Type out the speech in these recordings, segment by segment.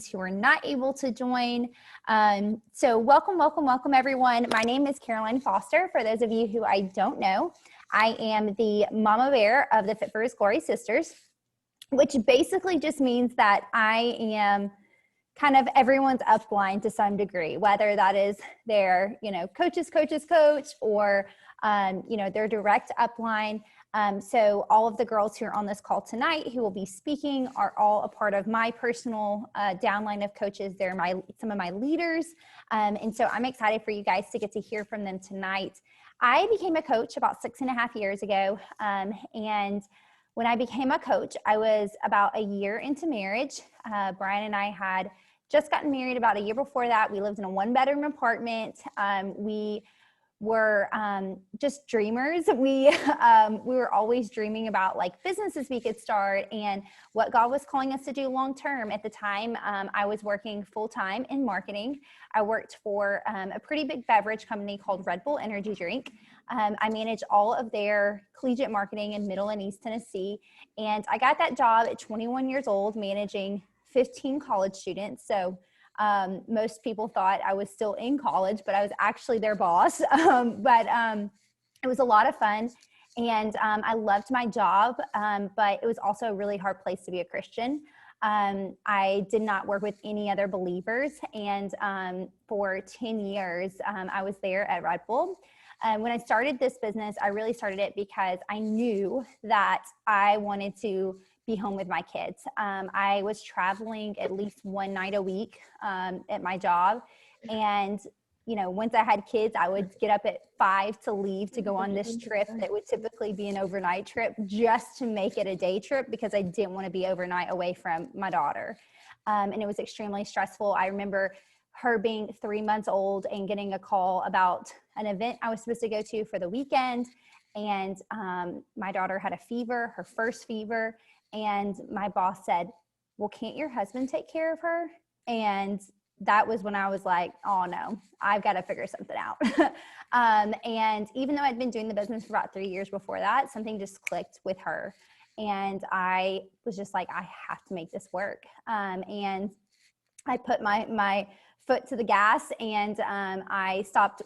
who are not able to join. So welcome, welcome, welcome everyone. My name is Caroline Foster. For those of you who I don't know, I am the mama bear of the Fit for His Glory Sisters, which basically just means that I am kind of everyone's upline to some degree, whether that is their, coach's coach, or, their direct upline. So all of the girls who are on this call tonight who will be speaking are all a part of my personal downline of coaches. They're some of my leaders. And so I'm excited for you guys to get to hear from them tonight. I became a coach about 6.5 years ago. And when I became a coach, I was about a year into marriage. Brian and I had just gotten married about a year before that. We lived in a 1-bedroom apartment. We were just dreamers. We were always dreaming about like businesses we could start and what God was calling us to do long term. At the time, I was working full time in marketing. I worked for a pretty big beverage company called Red Bull Energy Drink. I managed all of their collegiate marketing in Middle and East Tennessee. And I got that job at 21 years old, managing 15 college students. So most people thought I was still in college, but I was actually their boss. But it was a lot of fun. And I loved my job, but it was also a really hard place to be a Christian. I did not work with any other believers. And for 10 years, I was there at Red Bull. When I started this business, I really started it because I knew that I wanted to be home with my kids. I was traveling at least one night a week at my job. And, once I had kids, I would get up at 5 to leave to go on this trip that would typically be an overnight trip just to make it a day trip because I didn't want to be overnight away from my daughter. And it was extremely stressful. I remember her being 3 months old and getting a call about an event I was supposed to go to for the weekend. And my daughter had a fever, her first fever. And my boss said, well, can't your husband take care of her? And that was when I was like, oh no, I've got to figure something out. And even though I'd been doing the business for about 3 years before that, something just clicked with her. And I was just like, I have to make this work. And I put my foot to the gas and I stopped,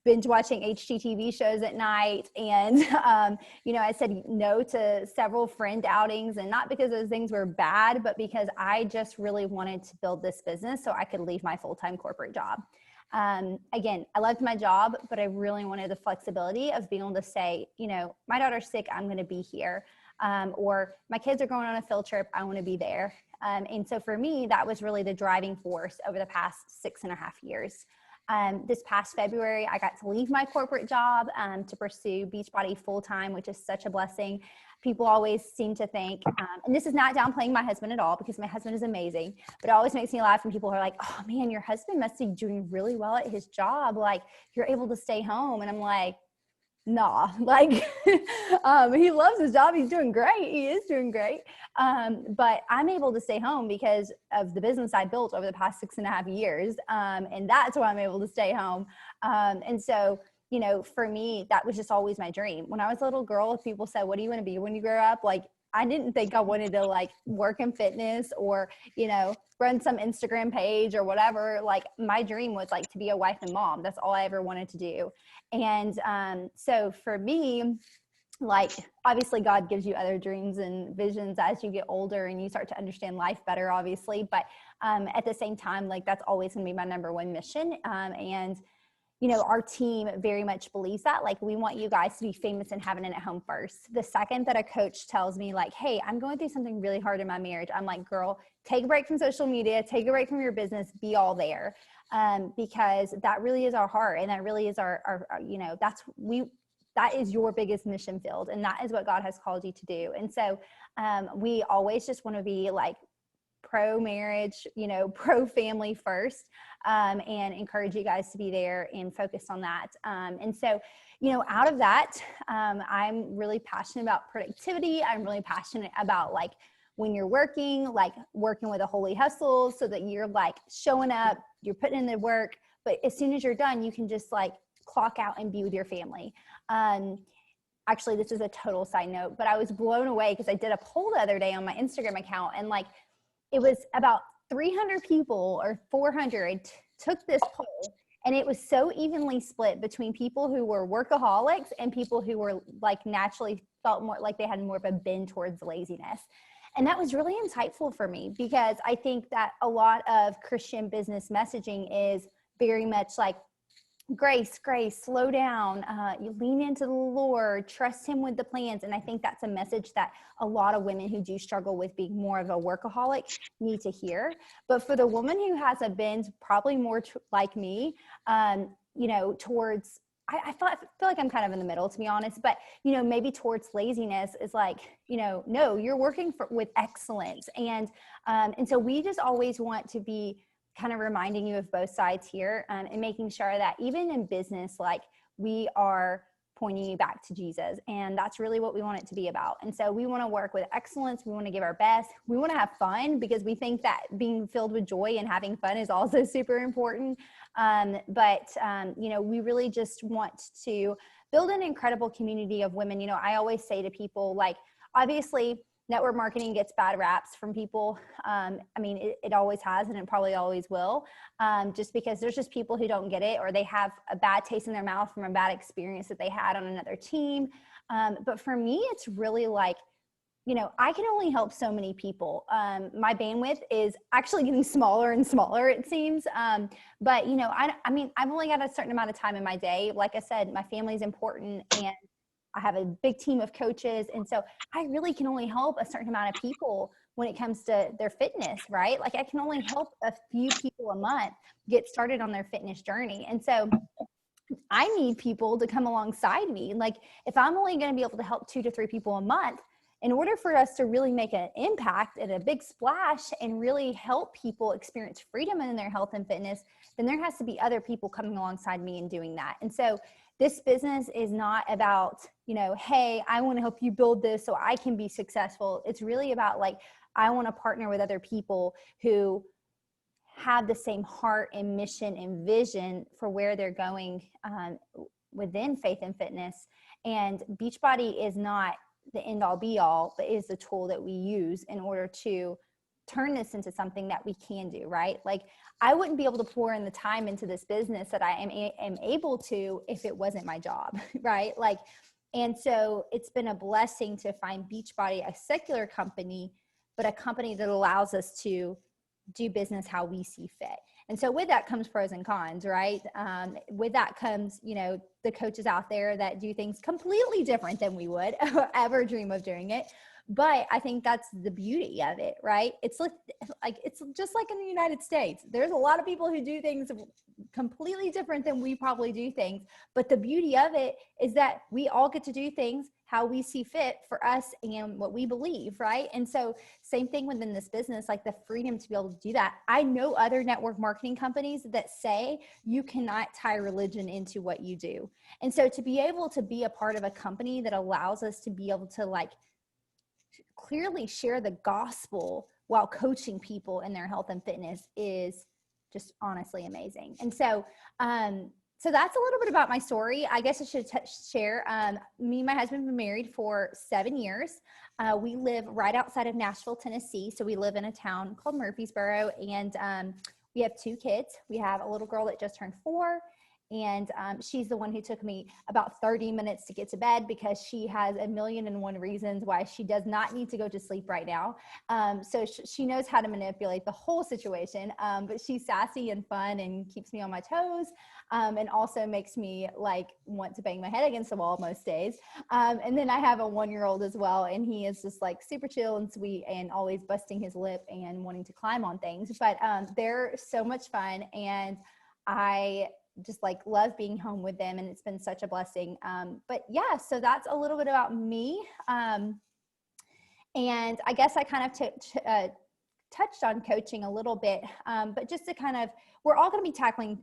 binge watching HGTV shows at night. And, I said no to several friend outings, and not because those things were bad, but because I just really wanted to build this business so I could leave my full-time corporate job. Again, I loved my job, but I really wanted the flexibility of being able to say, my daughter's sick, I'm going to be here. Or my kids are going on a field trip, I want to be there. And so for me, that was really the driving force over the past 6.5 years. This past February, I got to leave my corporate job to pursue Beachbody full-time, which is such a blessing. People always seem to think, and this is not downplaying my husband at all because my husband is amazing, but it always makes me laugh when people are like, oh man, your husband must be doing really well at his job. Like you're able to stay home. And I'm like, nah, like he loves his job. He's doing great. He is doing great. But I'm able to stay home because of the business I built over the past 6.5 years. And that's why I'm able to stay home. And so, for me, that was just always my dream. When I was a little girl, if people said, what do you want to be when you grow up? Like, I didn't think I wanted to like work in fitness or, run some Instagram page or whatever. Like my dream was like to be a wife and mom. That's all I ever wanted to do. And so for me, like obviously God gives you other dreams and visions as you get older and you start to understand life better, obviously. But at the same time, like that's always going to be my number one mission. And our team very much believes that. Like, we want you guys to be famous in heaven and at home first. The second that a coach tells me like, hey, I'm going through something really hard in my marriage, I'm like, girl, take a break from social media, take a break from your business, be all there. Because that really is our heart. And that really is our that is your biggest mission field. And that is what God has called you to do. And so we always just want to be like pro marriage, pro family first, and encourage you guys to be there and focus on that. And so, out of that, I'm really passionate about productivity. I'm really passionate about like when you're working with a holy hustle so that you're like showing up, you're putting in the work, but as soon as you're done, you can just like clock out and be with your family. Actually, this is a total side note, but I was blown away because I did a poll the other day on my Instagram account, and like, it was about 300 people or 400 took this poll, and it was so evenly split between people who were workaholics and people who were like naturally felt more like they had more of a bend towards laziness. And that was really insightful for me, because I think that a lot of Christian business messaging is very much like, grace, slow down, you lean into the Lord, trust him with the plans. And I think that's a message that a lot of women who do struggle with being more of a workaholic need to hear. But for the woman who has a bend, probably more like me, towards, I feel like I'm kind of in the middle, to be honest, but, maybe towards laziness is like, no, you're working with excellence. And so we just always want to be kind of reminding you of both sides here, and making sure that even in business, like, we are pointing you back to Jesus. And that's really what we want it to be about. And so we want to work with excellence. We want to give our best. We want to have fun, because we think that being filled with joy and having fun is also super important. We really just want to build an incredible community of women. I always say to people, like, obviously, network marketing gets bad raps from people. It always has, and it probably always will, just because there's just people who don't get it, or they have a bad taste in their mouth from a bad experience that they had on another team. But for me, it's really like, I can only help so many people. My bandwidth is actually getting smaller and smaller, it seems. I've only got a certain amount of time in my day. Like I said, my family is important, and I have a big team of coaches. And so I really can only help a certain amount of people when it comes to their fitness, right? Like, I can only help a few people a month get started on their fitness journey. And so I need people to come alongside me. Like, if I'm only going to be able to help 2 to 3 people a month, in order for us to really make an impact and a big splash and really help people experience freedom in their health and fitness, then there has to be other people coming alongside me and doing that. And so this business is not about, hey, I want to help you build this so I can be successful. It's really about, like, I want to partner with other people who have the same heart and mission and vision for where they're going within faith and fitness. And Beachbody is not the end all be all, but is the tool that we use in order to turn this into something that we can do, right? Like, I wouldn't be able to pour in the time into this business that I am able to if it wasn't my job, right? Like, and so it's been a blessing to find Beachbody, a secular company, but a company that allows us to do business how we see fit. And so with that comes pros and cons, right? With that comes, the coaches out there that do things completely different than we would ever dream of doing it. But I think that's the beauty of it, right? It's like it's just like in the United States. There's a lot of people who do things completely different than we probably do things. But the beauty of it is that we all get to do things how we see fit for us and what we believe, right? And so same thing within this business, like the freedom to be able to do that. I know other network marketing companies that say you cannot tie religion into what you do. And so to be able to be a part of a company that allows us to be able to, like, clearly share the gospel while coaching people in their health and fitness is just honestly amazing. And so, so that's a little bit about my story. I guess I should share. Me and my husband have been married for 7 years. We live right outside of Nashville, Tennessee. So we live in a town called Murfreesboro, and we have 2 kids. We have a little girl that just turned 4. And she's the one who took me about 30 minutes to get to bed, because she has a million and one reasons why she does not need to go to sleep right now. So she knows how to manipulate the whole situation, but she's sassy and fun and keeps me on my toes, and also makes me like want to bang my head against the wall most days. And then I have a 1-year-old as well, and he is just like super chill and sweet and always busting his lip and wanting to climb on things. But they're so much fun, and I just like love being home with them, and it's been such a blessing. But yeah, so that's a little bit about me. And I guess I kind of touched on coaching a little bit, but just to kind of, we're all going to be tackling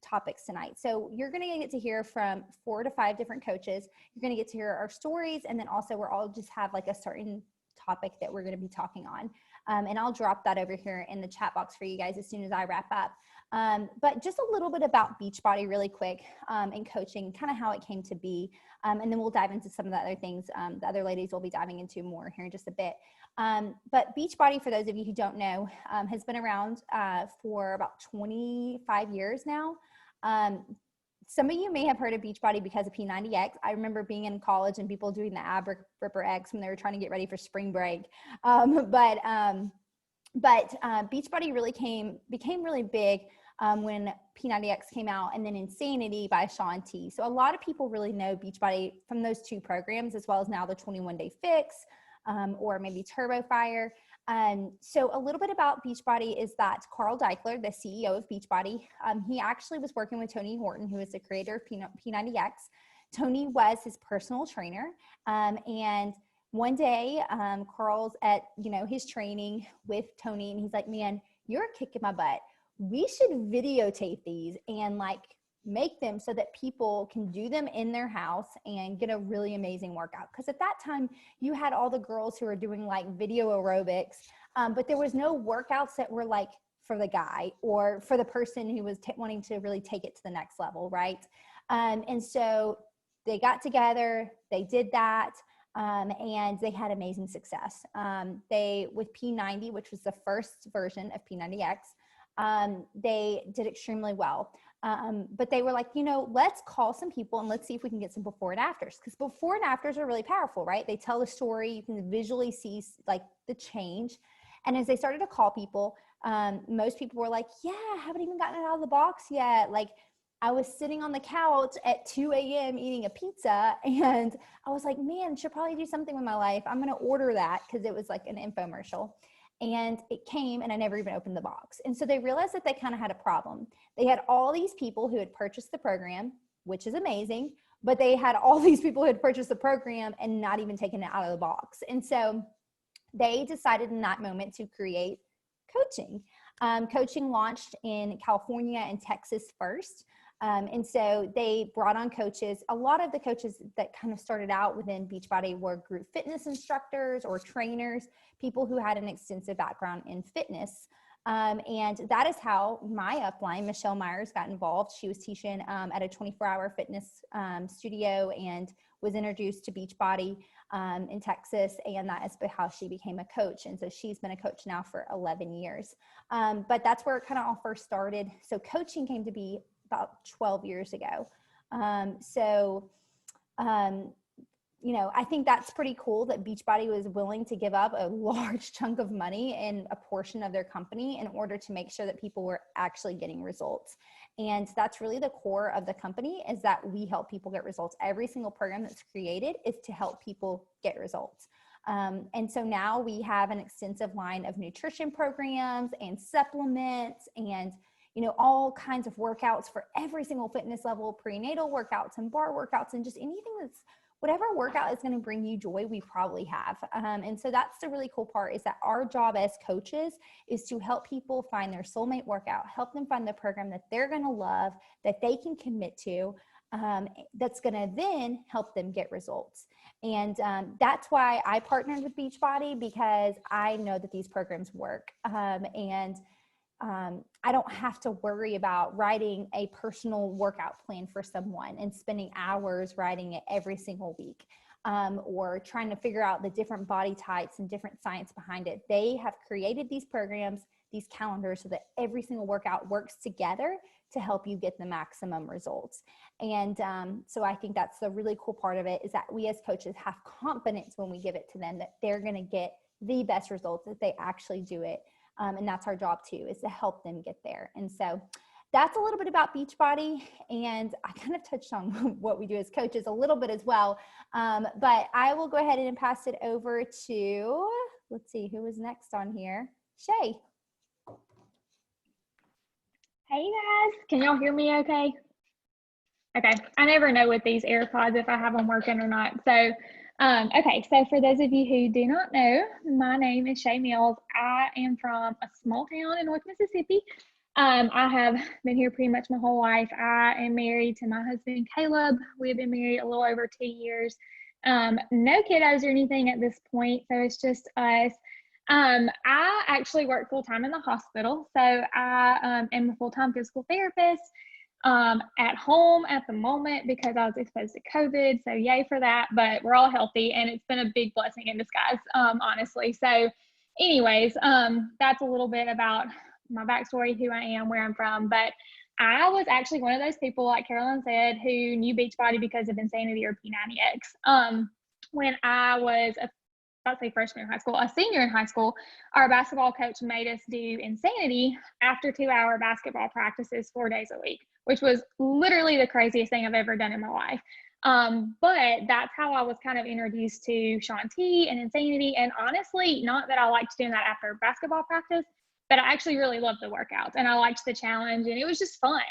topics tonight. So you're going to get to hear from 4 to 5 different coaches. You're going to get to hear our stories. And then also we're all just have like a certain topic that we're going to be talking on. And I'll drop that over here in the chat box for you guys as soon as I wrap up. But just a little bit about Beachbody really quick, and coaching, kind of how it came to be. And then we'll dive into some of the other things the other ladies will be diving into more here in just a bit. But Beachbody, for those of you who don't know, has been around for about 25 years now. Some of you may have heard of Beachbody because of P90X. I remember being in college and people doing the ab ripper X when they were trying to get ready for spring break. But Beachbody really became really big when P90X came out, and then Insanity by Shaun T. So a lot of people really know Beachbody from those two programs, as well as now the 21 Day Fix, or maybe Turbo Fire. So a little bit about Beachbody is that Carl Daikeler, the CEO of Beachbody, he actually was working with Tony Horton, who is the creator of P90X. Tony was his personal trainer, and one day, Carl's at, his training with Tony, and he's like, man, you're kicking my butt. We should videotape these and make them so that people can do them in their house and get a really amazing workout. Because at that time, you had all the girls who were doing video aerobics, but there was no workouts that were for the guy or for the person who was wanting to really take it to the next level, right? And so they got together, they did that. And they had amazing success. With P90, which was the first version of P90X, they did extremely well. But they were like, let's call some people and let's see if we can get some before and afters, because before and afters are really powerful, right? They tell the story. You can visually see the change. And as they started to call people, most people were like, yeah, I haven't even gotten it out of the box yet. I was sitting on the couch at 2 a.m. eating a pizza, and I was like, man, I should probably do something with my life. I'm going to order that, because it was an infomercial. And it came, and I never even opened the box. And so they realized that they kind of had a problem. They had all these people who had purchased the program, which is amazing, but they had all these people who had purchased the program and not even taken it out of the box. And so they decided in that moment to create coaching. Coaching launched in California and Texas first. And so they brought on coaches. A lot of the coaches that kind of started out within Beachbody were group fitness instructors or trainers, people who had an extensive background in fitness. And that is how my upline, Michelle Myers, got involved. She was teaching at a 24-hour fitness studio and was introduced to Beachbody in Texas, and that is how she became a coach. And so she's been a coach now for 11 years. But that's where it kind of all first started. So coaching came to be about 12 years ago. I think that's pretty cool that Beachbody was willing to give up a large chunk of money and a portion of their company in order to make sure that people were actually getting results. And that's really the core of the company, is that we help people get results. Every single program that's created is to help people get results. And so now we have an extensive line of nutrition programs and supplements and all kinds of workouts for every single fitness level, prenatal workouts and bar workouts, and just anything whatever workout is going to bring you joy, we probably have. And so that's the really cool part, is that our job as coaches is to help people find their soulmate workout, help them find the program that they're going to love, that they can commit to, that's going to then help them get results. And that's why I partnered with Beachbody, because I know that these programs work. I don't have to worry about writing a personal workout plan for someone and spending hours writing it every single week, or trying to figure out the different body types and different science behind it. They have created these programs, these calendars, so that every single workout works together to help you get the maximum results. And so I think that's the really cool part of it, is that we as coaches have confidence when we give it to them that they're going to get the best results if they actually do it. And that's our job too, is to help them get there. And so that's a little bit about Beachbody. And I kind of touched on what we do as coaches a little bit as well. But I will go ahead and pass it over to, let's see, who was next on here? Shay. Hey guys, can y'all hear me okay? Okay, I never know with these AirPods if I have them working or not. So, okay, so for those of you who do not know, my name is Shay Mills. I am from a small town in North Mississippi. I have been here pretty much my whole life. I am married to my husband, Caleb. We've been married a little over 2 years. No kiddos or anything at this point, so it's just us. I actually work full time in the hospital. So I am a full-time physical therapist at home at the moment because I was exposed to COVID. So yay for that. But we're all healthy and it's been a big blessing in disguise, honestly. So anyways, that's a little bit about my backstory, who I am, where I'm from. But I was actually one of those people, like Carolyn said, who knew Beachbody because of Insanity or P90X. When I was I'd say freshman in high school, a senior in high school, our basketball coach made us do Insanity after 2-hour basketball practices 4 days a week, which was literally the craziest thing I've ever done in my life. But that's how I was kind of introduced to Shaun T and Insanity. And honestly, not that I liked doing that after basketball practice, but I actually really loved the workouts and I liked the challenge and it was just fun.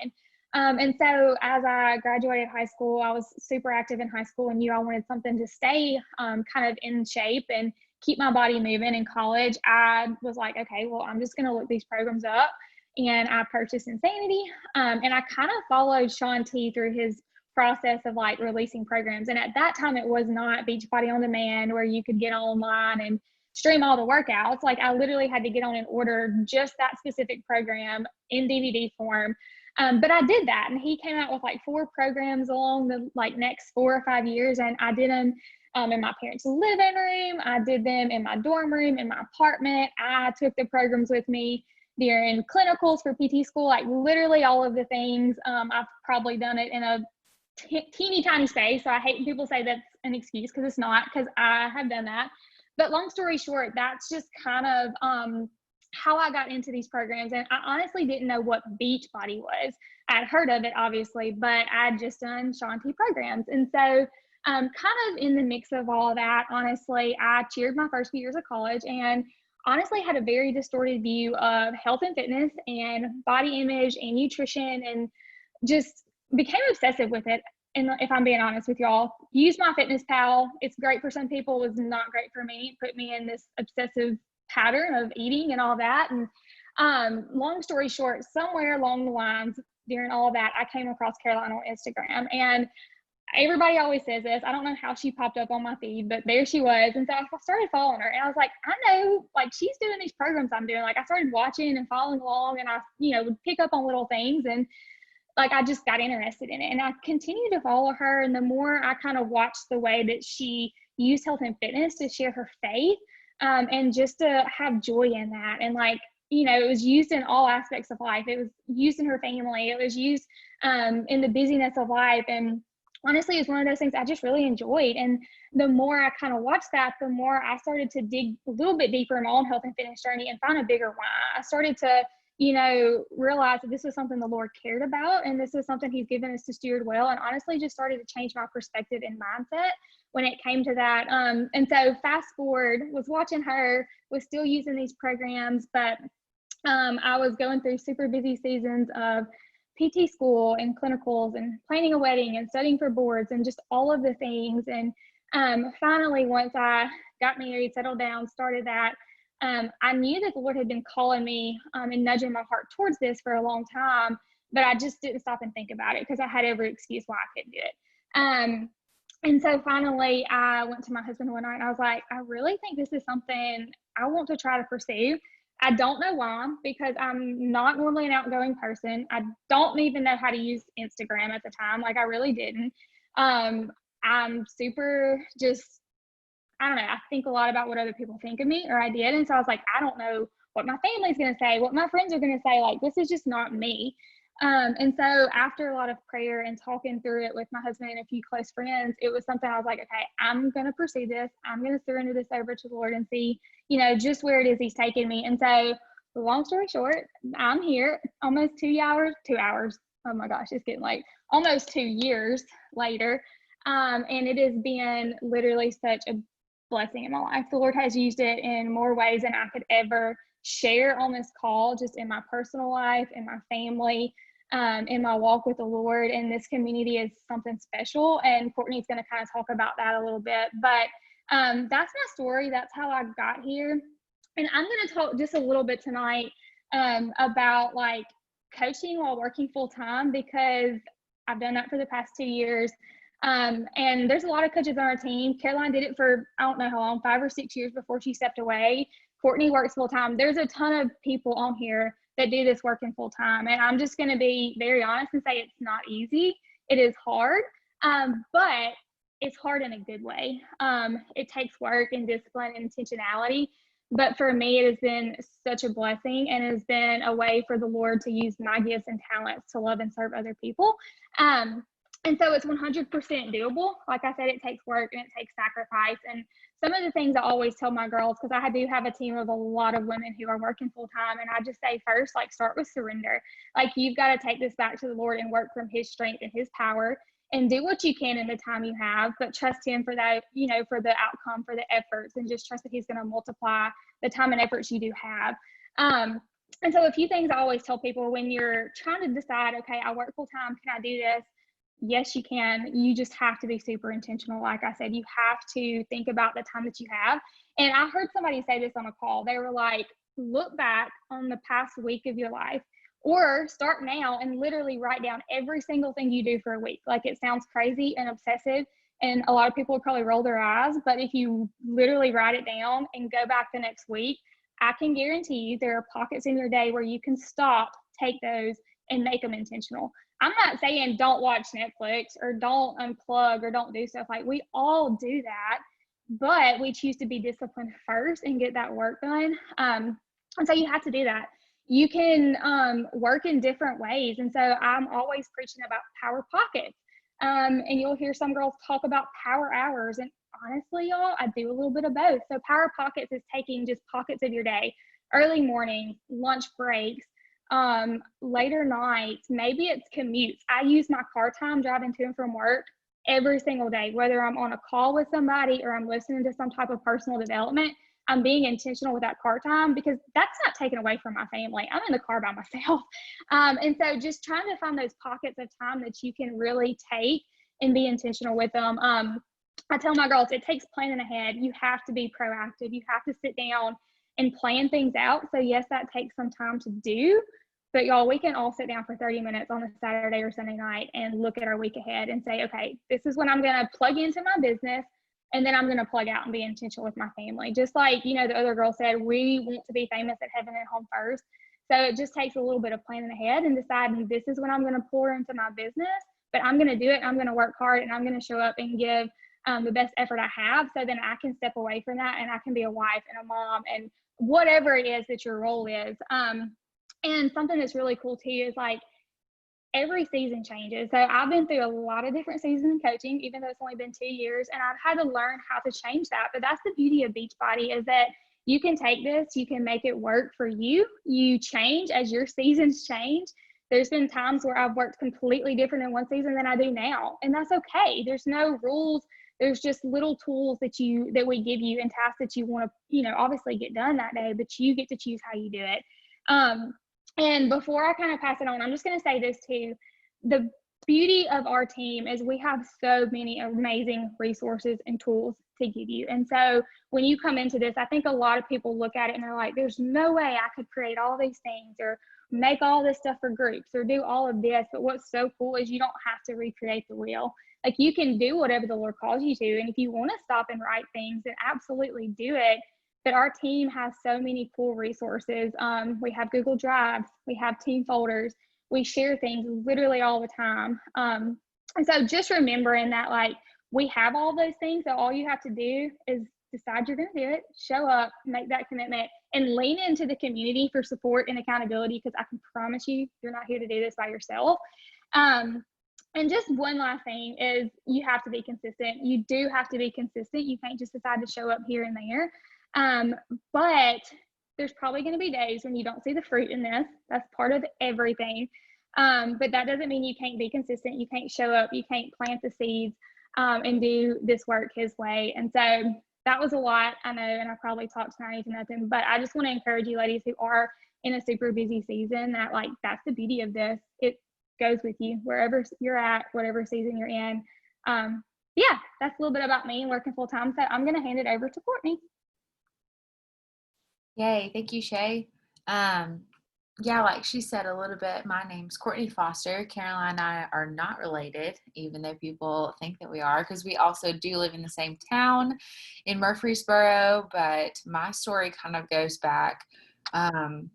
And so as I graduated high school, I was super active in high school and knew I wanted something to stay kind of in shape and keep my body moving. In college, I was like, okay, well, I'm just going to look these programs up. And I purchased Insanity. And I kind of followed Shaun T through his process of like releasing programs. And at that time, it was not Beachbody On Demand where you could get online and stream all the workouts. Like I literally had to get on and order just that specific program in DVD form. But I did that, and he came out with like 4 programs along the like next 4 or 5 years, and I did them in my parents' living room. I did them in my dorm room, in my apartment. I took the programs with me during clinicals for PT school, like literally all of the things. I've probably done it in a teeny tiny space, so I hate when people say that's an excuse because it's not, because I have done that. But long story short, that's just kind of how I got into these programs. And I honestly didn't know what Beachbody was. I'd heard of it, obviously, but I'd just done Shaun T programs. And so kind of in the mix of all of that, honestly, I cheered my first few years of college and honestly had a very distorted view of health and fitness and body image and nutrition, and just became obsessive with it. And if I'm being honest with y'all, use MyFitnessPal. It's great for some people, it was not great for me. It put me in this obsessive pattern of eating and all that. And long story short, somewhere along the lines during all of that, I came across Caroline on Instagram. And everybody always says this. I don't know how she popped up on my feed, but there she was. And so I started following her and I was like, I know, like she's doing these programs I'm doing. Like I started watching and following along, and I, would pick up on little things, and like I just got interested in it. And I continued to follow her. And the more I kind of watched the way that she used health and fitness to share her faith, and just to have joy in that. And like, it was used in all aspects of life. It was used in her family. It was used in the busyness of life. And honestly, it's one of those things I just really enjoyed. And the more I kind of watched that, the more I started to dig a little bit deeper in my own health and fitness journey and find a bigger why. I started to, realize that this was something the Lord cared about, and this is something he's given us to steward well. And honestly, just started to change my perspective and mindset when it came to that. And so fast forward, was watching her, was still using these programs, but I was going through super busy seasons of PT school and clinicals and planning a wedding and studying for boards and just all of the things. And finally, once I got married, settled down, started that, I knew that the Lord had been calling me and nudging my heart towards this for a long time, but I just didn't stop and think about it because I had every excuse why I couldn't do it. And so finally, I went to my husband one night and I was like, I really think this is something I want to try to pursue. I don't know why, because I'm not normally an outgoing person. I don't even know how to use Instagram at the time. Like I really didn't. I'm super just, I don't know, I think a lot about what other people think of me, or I did. And so I was like, I don't know what my family's going to say, what my friends are going to say. Like, this is just not me. And so after a lot of prayer and talking through it with my husband and a few close friends, it was something I was like, okay, I'm going to pursue this. I'm going to surrender this over to the Lord and see, just where it is he's taking me. And so long story short, I'm here almost 2 hours. Oh my gosh, it's getting late. Almost 2 years later. And it has been literally such a blessing in my life. The Lord has used it in more ways than I could ever share on this call, just in my personal life, in my family, in my walk with the Lord. And this community is something special. And Courtney's going to kind of talk about that a little bit. But that's my story. That's how I got here. And I'm going to talk just a little bit tonight about like coaching while working full time, because I've done that for the past 2 years. And there's a lot of coaches on our team. Caroline did it for, I don't know how long, 5 or 6 years before she stepped away. Courtney works full time. There's a ton of people on here that do this working full time. And I'm just going to be very honest and say it's not easy. It is hard, but it's hard in a good way. It takes work and discipline and intentionality. But for me, it has been such a blessing, and it has been a way for the Lord to use my gifts and talents to love and serve other people. And so it's 100% doable. Like I said, it takes work and it takes sacrifice. And some of the things I always tell my girls, because I do have a team of a lot of women who are working full time, and I just say first, like, start with surrender. Like, you've got to take this back to the Lord and work from his strength and his power, and do what you can in the time you have, but trust him for that, you know, for the outcome, for the efforts, and just trust that he's going to multiply the time and efforts you do have. And so a few things I always tell people when you're trying to decide, okay, I work full time, can I do this? Yes, you can. You just have to be super intentional. Like I said, you have to think about the time that you have. And I heard somebody say this on a call. They were like, look back on the past week of your life, or start now and literally write down every single thing you do for a week. Like, it sounds crazy and obsessive, and a lot of people would probably roll their eyes, but if you literally write it down and go back the next week, I can guarantee you there are pockets in your day where you can stop, take those, and make them intentional. I'm not saying don't watch Netflix or don't unplug or don't do stuff. Like, we all do that, but we choose to be disciplined first and get that work done. And so you have to do that. You can work in different ways. And so I'm always preaching about power pockets. And you'll hear some girls talk about power hours. And honestly, y'all, I do a little bit of both. So power pockets is taking just pockets of your day, early morning, lunch breaks, later nights, maybe it's commutes. I use my car time driving to and from work every single day, whether I'm on a call with somebody or I'm listening to some type of personal development. I'm being intentional with that car time, because that's not taken away from my family. I'm in the car by myself. And so just trying to find those pockets of time that you can really take and be intentional with them. I tell my girls, it takes planning ahead. You have to be proactive. You have to sit down and plan things out. So yes, that takes some time to do, but y'all, we can all sit down for 30 minutes on a Saturday or Sunday night and look at our week ahead and say, okay, this is when I'm going to plug into my business, and then I'm going to plug out and be intentional with my family. Just like, you know, the other girl said, we want to be famous at heaven and home first. So it just takes a little bit of planning ahead and deciding this is when I'm going to pour into my business, but I'm going to do it. I'm going to work hard, and I'm going to show up and give the best effort I have, so then I can step away from that and I can be a wife and a mom and whatever it is that your role is. And something that's really cool too is, like, every season changes. So I've been through a lot of different seasons in coaching, even though it's only been 2 years, and I've had to learn how to change that. But that's the beauty of Beachbody, is that you can take this, you can make it work for you. You change as your seasons change. There's been times where I've worked completely different in one season than I do now, and that's okay. There's no rules. There's just little tools that we give you and tasks that you want to, you know, obviously get done that day, but you get to choose how you do it. And before I kind of pass it on, I'm just going to say this too. The beauty of our team is we have so many amazing resources and tools to give you. And so when you come into this, I think a lot of people look at it and they're like, there's no way I could create all these things or make all this stuff for groups or do all of this. But what's so cool is you don't have to recreate the wheel. Like, you can do whatever the Lord calls you to. And if you want to stop and write things, then absolutely do it. But our team has so many cool resources. We have Google Drives, we have team folders, we share things literally all the time. And so just remembering that, like, we have all those things. So all you have to do is decide you're going to do it, show up, make that commitment, and lean into the community for support and accountability, because I can promise you, you're not here to do this by yourself. And just one last thing is, you have to be consistent. You do have to be consistent. You can't just decide to show up here and there. But there's probably going to be days when you don't see the fruit in this. That's part of everything. But that doesn't mean you can't be consistent. You can't show up. You can't plant the seeds and do this work his way. And so that was a lot, I know, and I probably talked tonight to nothing, but I just want to encourage you ladies who are in a super busy season, that, like, that's the beauty of this. It goes with you wherever you're at, whatever season you're in. Yeah, that's a little bit about me and working full time. So I'm going to hand it over to Courtney. Yay. Thank you, Shay. Yeah, like she said a little bit, my name's Courtney Foster. Caroline and I are not related, even though people think that we are, because we also do live in the same town in Murfreesboro. But my story kind of goes back um,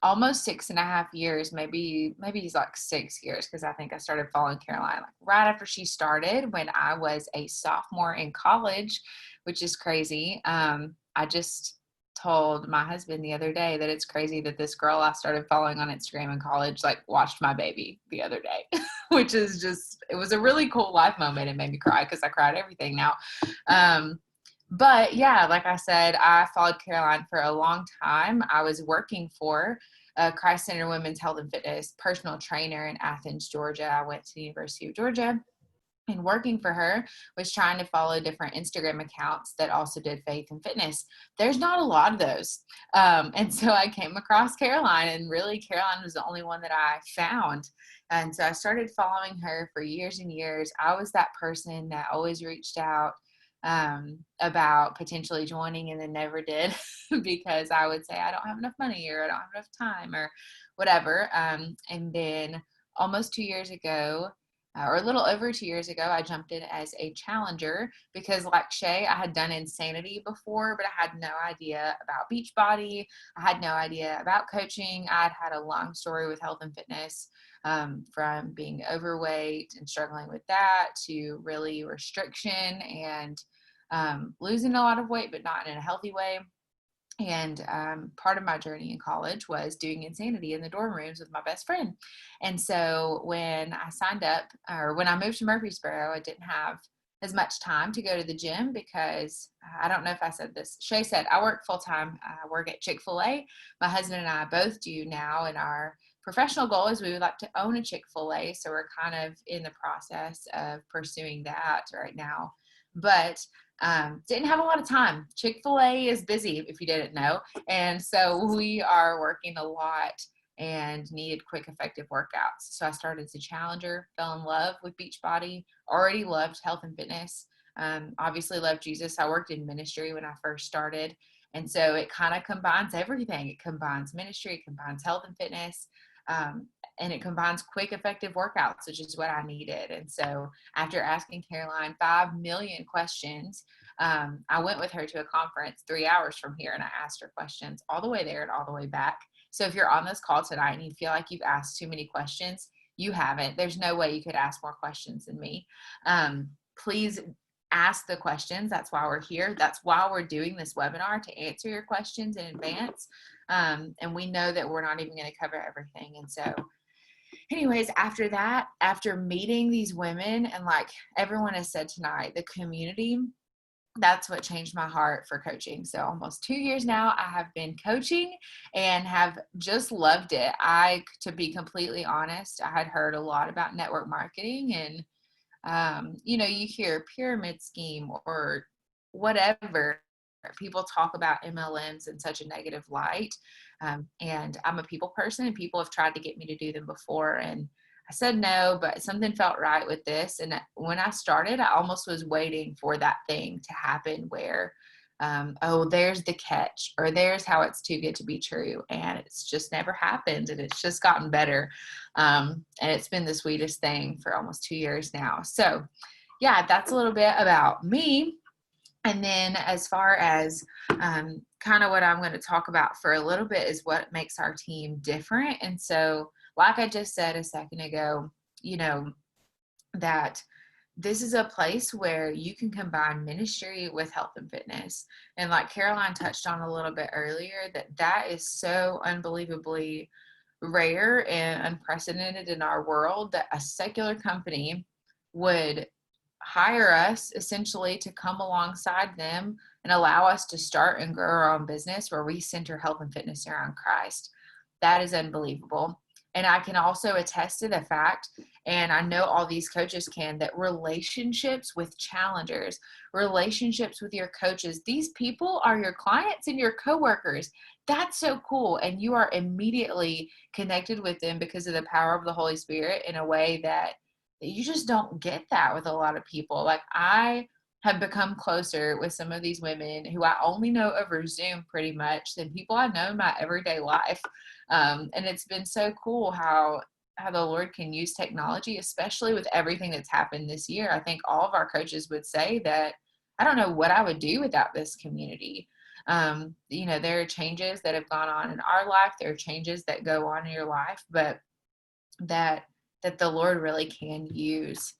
almost 6.5 years, maybe it's like 6 years, because I think I started following Caroline like right after she started when I was a sophomore in college, which is crazy. I just told my husband the other day that it's crazy that this girl I started following on Instagram in college like watched my baby the other day, which is just, it was a really cool life moment. It made me cry because I cried everything now. Um, but yeah, like I said, I followed Caroline for a long time. I was working for Christ Center Women's Health and Fitness personal trainer in Athens, Georgia. I went to the University of Georgia, and working for her was trying to follow different Instagram accounts that also did faith and fitness. There's not a lot of those. And so I came across Caroline, and really Caroline was the only one that I found. And so I started following her for years and years. I was that person that always reached out about potentially joining and then never did because I would say, I don't have enough money or I don't have enough time or whatever. And then almost 2 years ago, or a little over 2 years ago, I jumped in as a challenger because, like Shay, I had done Insanity before, but I had no idea about Beachbody. I had no idea about coaching. I'd had a long story with health and fitness, from being overweight and struggling with that to really restriction and losing a lot of weight, but not in a healthy way. And part of my journey in college was doing Insanity in the dorm rooms with my best friend. And so when I signed up, or when I moved to Murfreesboro, I didn't have as much time to go to the gym because I don't know if I said this. Shay said, I work full time. I work at Chick-fil-A. My husband and I both do now. And our professional goal is we would like to own a Chick-fil-A. So we're kind of in the process of pursuing that right now. But didn't have a lot of time. Chick-fil-A is busy, if you didn't know. And so we are working a lot and needed quick, effective workouts. So I started as a challenger, fell in love with Beachbody, already loved health and fitness, obviously loved Jesus. I worked in ministry when I first started. And so it kind of combines everything. It combines ministry, it combines health and fitness, and it combines quick, effective workouts, which is what I needed. And so after asking Caroline 5 million questions, I went with her to a conference 3 hours from here, and I asked her questions all the way there and all the way back. So if you're on this call tonight and you feel like you've asked too many questions, you haven't. There's no way you could ask more questions than me. Please ask the questions. That's why we're here. That's why we're doing this webinar, to answer your questions in advance. And we know that we're not even going to cover everything. And so anyways, after that, after meeting these women, and like everyone has said tonight, the community, that's what changed my heart for coaching. So almost 2 years now, I have been coaching and have just loved it. To be completely honest, I had heard a lot about network marketing and, you hear pyramid scheme or whatever. People talk about MLMs in such a negative light. And I'm a people person, and people have tried to get me to do them before. And I said no, but something felt right with this. And when I started, I almost was waiting for that thing to happen where, oh, there's the catch, or there's how it's too good to be true. And it's just never happened. And it's just gotten better. And it's been the sweetest thing for almost 2 years now. So yeah, that's a little bit about me. And then as far as kind of what I'm going to talk about for a little bit is what makes our team different. And so, like I just said a second ago, that this is a place where you can combine ministry with health and fitness. And like Caroline touched on a little bit earlier, that is so unbelievably rare and unprecedented in our world, that a secular company would hire us essentially to come alongside them and allow us to start and grow our own business where we center health and fitness around Christ. That is unbelievable. And I can also attest to the fact, and I know all these coaches can, that relationships with challengers, relationships with your coaches, these people are your clients and your coworkers. That's so cool. And you are immediately connected with them because of the power of the Holy Spirit in a way that you just don't get that with a lot of people. Like, I have become closer with some of these women who I only know over Zoom pretty much than people I know in my everyday life. And it's been so cool how the Lord can use technology, especially with everything that's happened this year. I think all of our coaches would say that I don't know what I would do without this community. There are changes that have gone on in our life. There are changes that go on in your life, but that the Lord really can use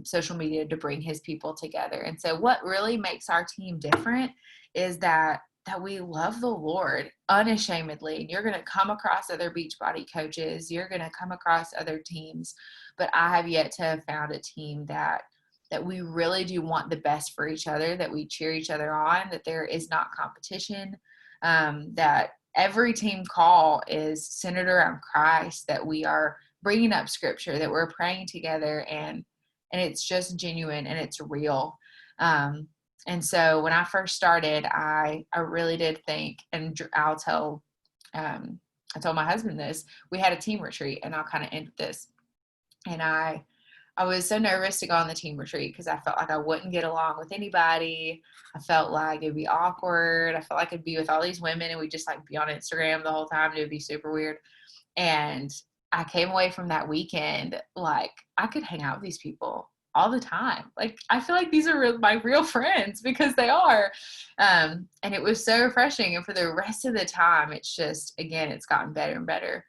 social media to bring his people together. And so what really makes our team different is that we love the Lord unashamedly. And you're going to come across other Beachbody coaches. You're going to come across other teams. But I have yet to have found a team that we really do want the best for each other, that we cheer each other on, that there is not competition, that every team call is centered around Christ, that we are bringing up scripture, that we're praying together, and it's just genuine and it's real. And so when I first started, I really did think, and I told my husband this, we had a team retreat, and I'll kind of end with this. And I was so nervous to go on the team retreat because I felt like I wouldn't get along with anybody. I felt like it'd be awkward. I felt like I'd be with all these women and we'd just like be on Instagram the whole time. And it would be super weird. And I came away from that weekend like I could hang out with these people all the time. Like I feel like these are my real friends, because they are. And it was so refreshing. And for the rest of the time, it's just, again, it's gotten better and better.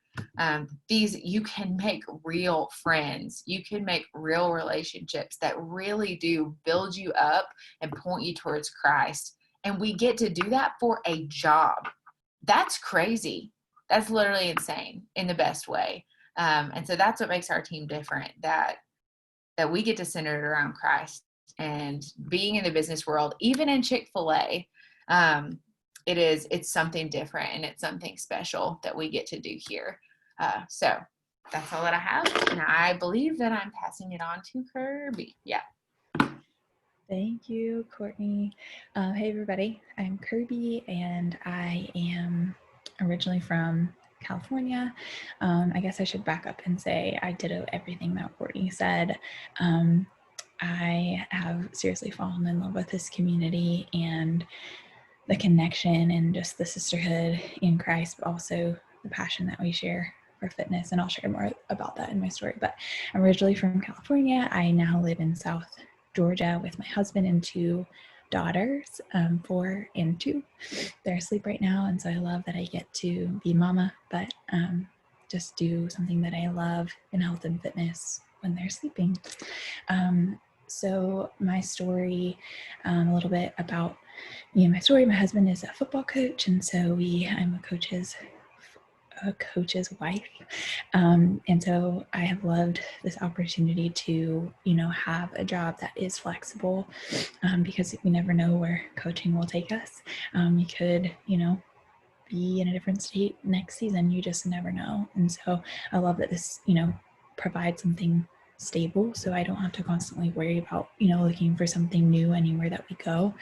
You can make real friends. You can make real relationships that really do build you up and point you towards Christ. And we get to do that for a job. That's crazy. That's literally insane in the best way. And so that's what makes our team different, that we get to center it around Christ. And being in the business world, even in Chick-fil-A, it's something different, and it's something special that we get to do here. So that's all that I have. And I believe that I'm passing it on to Kirby. Yeah. Thank you, Courtney. Hey, everybody. I'm Kirby, and I am originally from California. I guess I should back up and say I ditto everything that Courtney said. I have seriously fallen in love with this community and the connection and just the sisterhood in Christ, but also the passion that we share for fitness. And I'll share more about that in my story. But I'm originally from California. I now live in South Georgia with my husband and 2 daughters, 4 and 2. They're asleep right now, and so I love that I get to be mama, but just do something that I love in health and fitness when they're sleeping. So my story, a little bit about my story. My husband is a football coach, and so I'm a coach's wife. And so I have loved this opportunity to, have a job that is flexible, because we never know where coaching will take us. We could, be in a different state next season. You just never know. And so I love that this, provides something stable, so I don't have to constantly worry about, looking for something new anywhere that we go.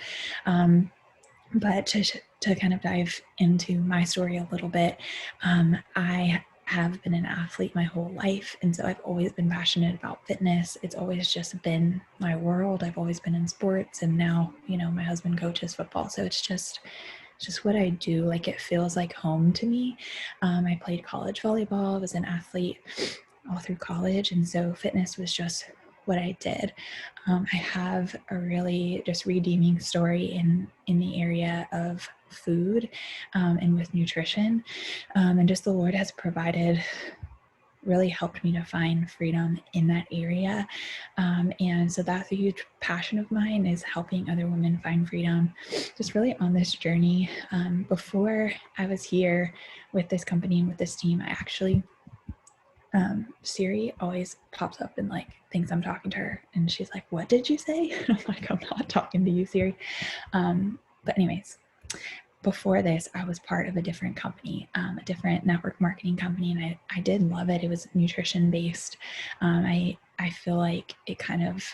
But to kind of dive into my story a little bit, I have been an athlete my whole life, and so I've always been passionate about fitness. It's always just been my world. I've always been in sports, and now, my husband coaches football, so it's just what I do. Like, it feels like home to me. I played college volleyball. I was an athlete all through college, and so fitness was just what I did. I have a really just redeeming story in the area of food, and with nutrition, and just the Lord has really helped me to find freedom in that area. And so that's a huge passion of mine, is helping other women find freedom, just really on this journey. Before I was here with this company and with this team, I actually, Siri always pops up and thinks I'm talking to her, and she's like, "What did you say?" And I'm like, "I'm not talking to you, Siri." But anyways, before this, I was part of a different company, a different network marketing company, and I did love it. It was nutrition based. I feel like it kind of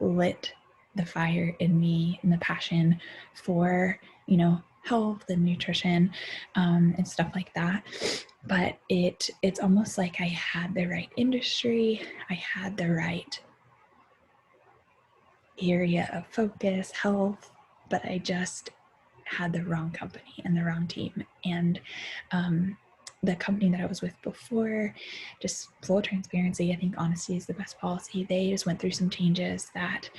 lit the fire in me and the passion for, health and nutrition, and stuff like that. But it's almost like I had the right industry, I had the right area of focus, health, but I just had the wrong company and the wrong team. And the company that I was with before, just full transparency, I think honesty is the best policy. They just went through some changes that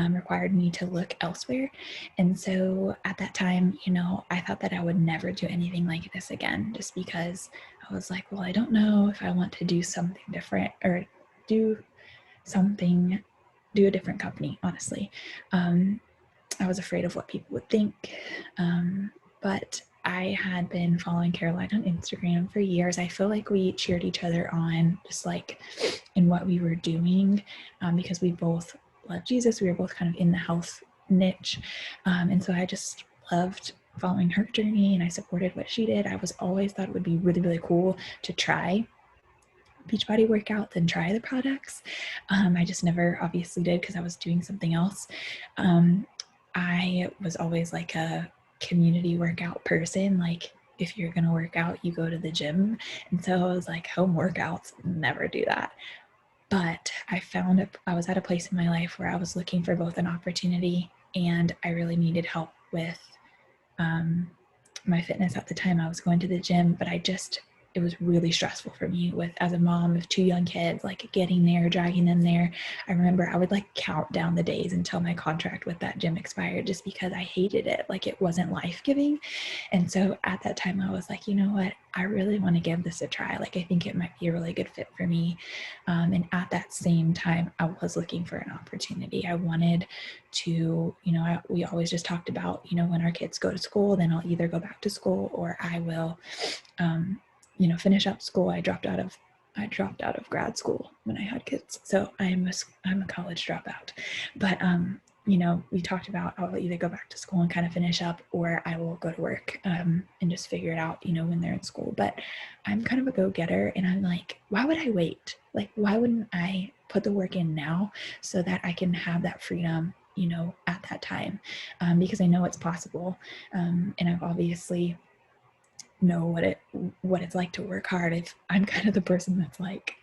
required me to look elsewhere. And so at that time, you know, I thought that I would never do anything like this again, just because I was like, well, I don't know if I want to do something different or do a different company, honestly. I was afraid of what people would think. But I had been following Caroline on Instagram for years. I feel like we cheered each other on just like in what we were doing, because we both love Jesus. We were both kind of in the health niche. And so I just loved following her journey, and I supported what she did. I was always thought it would be really, really cool to try Beachbody workouts and try the products. I just never obviously did because I was doing something else. I was always like a community workout person. Like if you're going to work out, you go to the gym. And so I was like, home workouts, never do that. But I was at a place in my life where I was looking for both an opportunity and I really needed help with my fitness at the time. I was going to the gym, but it was really stressful for me as a mom of 2 young kids, like getting there, dragging them there. I remember I would like count down the days until my contract with that gym expired just because I hated it. Like it wasn't life-giving. And so at that time I was like, you know what, I really want to give this a try. Like I think it might be a really good fit for me. And at that same time, I was looking for an opportunity. I wanted to, we always just talked about, when our kids go to school, then I'll either go back to school or I will, finish up school. I dropped out of grad school when I had kids. So I'm a college dropout, but, we talked about I'll either go back to school and kind of finish up, or I will go to work and just figure it out, when they're in school. But I'm kind of a go-getter, and I'm like, why would I wait? Like, why wouldn't I put the work in now so that I can have that freedom, at that time? Because I know it's possible. And I've obviously know what it's like to work hard. I'm kind of the person that's like,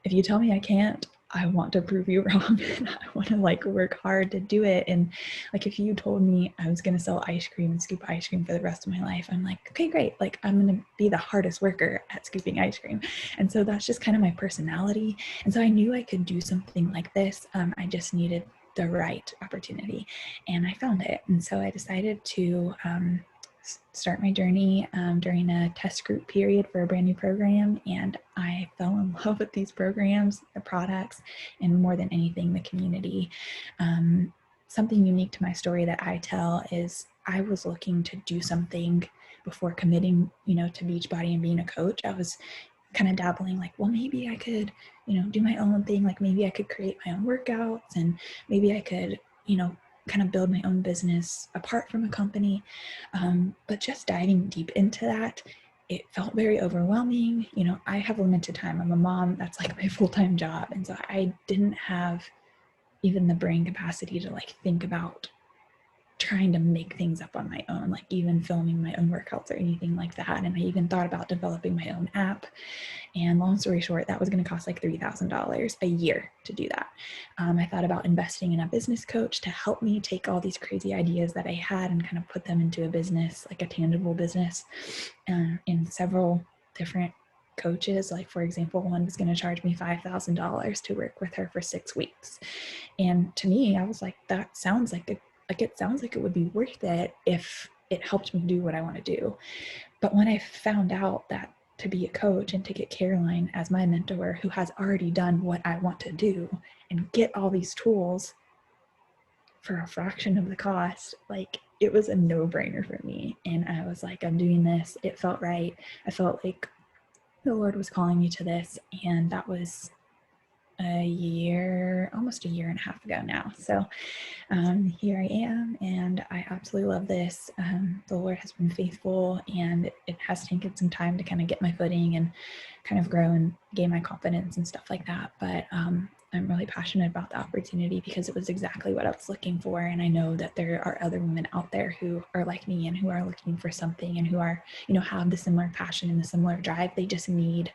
if you tell me I can't, I want to prove you wrong. And I want to like work hard to do it. And like, if you told me I was going to sell ice cream and scoop ice cream for the rest of my life, I'm like, okay, great. Like I'm going to be the hardest worker at scooping ice cream. And so that's just kind of my personality. And so I knew I could do something like this. I just needed the right opportunity, and I found it. And so I decided to, start my journey during a test group period for a brand new program, and I fell in love with these programs, the products, and more than anything, the community. Something unique to my story that I tell is I was looking to do something before committing, to Beachbody and being a coach. I was kind of dabbling like, well, maybe I could, do my own thing. Like maybe I could create my own workouts, and maybe I could, kind of build my own business apart from a company. But just diving deep into that, it felt very overwhelming. I have limited time. I'm a mom. That's like my full-time job. And so I didn't have even the brain capacity to like think about trying to make things up on my own, like even filming my own workouts or anything like that. And I even thought about developing my own app. And long story short, that was going to cost like $3,000 a year to do that. I thought about investing in a business coach to help me take all these crazy ideas that I had and kind of put them into a business, like a tangible business, in several different coaches. Like, for example, one was going to charge me $5,000 to work with her for 6 weeks. And to me, I was like, that sounds like it sounds like it would be worth it if it helped me do what I want to do. But when I found out that to be a coach and to get Caroline as my mentor, who has already done what I want to do and get all these tools for a fraction of the cost, like it was a no-brainer for me. And I was like, I'm doing this. It felt right. I felt like the Lord was calling me to this. And that was almost a year and a half ago now. So here I am, and I absolutely love this. The Lord has been faithful, and it has taken some time to kind of get my footing and kind of grow and gain my confidence and stuff like that. But I'm really passionate about the opportunity because it was exactly what I was looking for. And I know that there are other women out there who are like me and who are looking for something and who are, have the similar passion and the similar drive. They just need,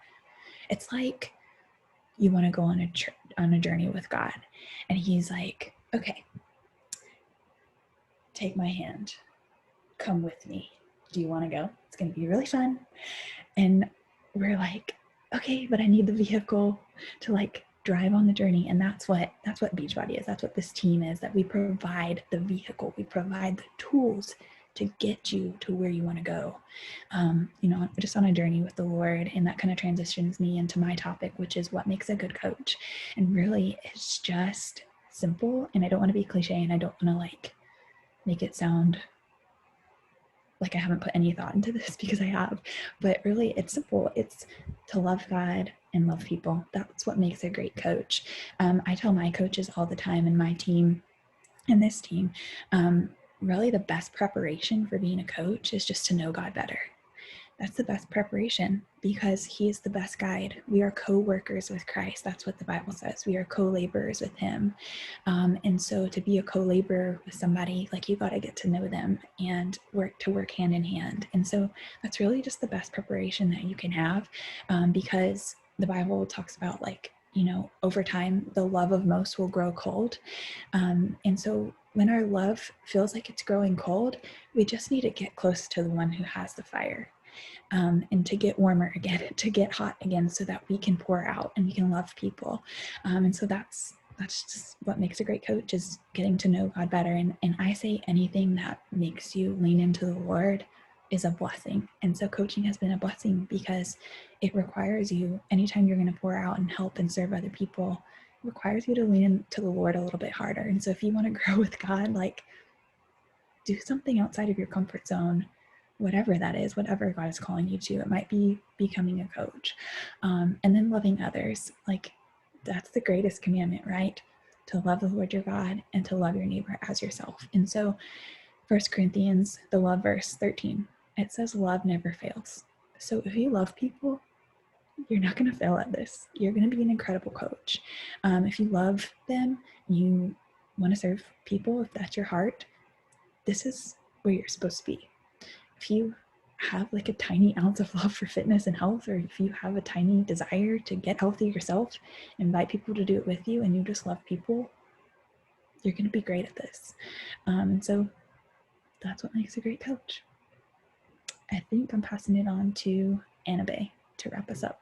it's like, you want to go on a journey with God, and he's like, okay, take my hand, come with me. Do you want to go? It's going to be really fun. And we're like, okay, but I need the vehicle to like drive on the journey. And that's what Beachbody is. That's what this team is, that we provide the vehicle, we provide the tools to get you to where you want to go. Just on a journey with the Lord. And that kind of transitions me into my topic, which is what makes a good coach. And really, it's just simple. And I don't want to be cliche, and I don't want to like make it sound like I haven't put any thought into this, because I have. But really, it's simple. It's to love God and love people. That's what makes a great coach. I tell my coaches all the time, and my team and this team, really the best preparation for being a coach is just to know God better. That's the best preparation, because he is the best guide. We are co-workers with Christ. That's what the Bible says. We are co-laborers with him. And so to be a co-laborer with somebody, like, you got to get to know them and work hand in hand. And so that's really just the best preparation that you can have, because the Bible talks about, like, over time, the love of most will grow cold. And so when our love feels like it's growing cold, we just need to get close to the one who has the fire. And to get warmer again, to get hot again, so that we can pour out and we can love people. And so that's just what makes a great coach, is getting to know God better. And I say anything that makes you lean into the Lord is a blessing. And so coaching has been a blessing, because it requires you, anytime you're going to pour out and help and serve other people, it requires you to lean into the Lord a little bit harder. And so if you want to grow with God, like, do something outside of your comfort zone, whatever that is, whatever God is calling you to. It might be becoming a coach. And then loving others. Like, that's the greatest commandment, right? To love the Lord your God and to love your neighbor as yourself. And so 1 Corinthians, the love verse 13, it says love never fails. So if you love people, you're not going to fail at this. You're going to be an incredible coach. If you love them, you want to serve people, if that's your heart, this is where you're supposed to be. If you have like a tiny ounce of love for fitness and health, or if you have a tiny desire to get healthy yourself, invite people to do it with you, and you just love people, you're going to be great at this. And so that's what makes a great coach. I think I'm passing it on to Annabelle to wrap us up.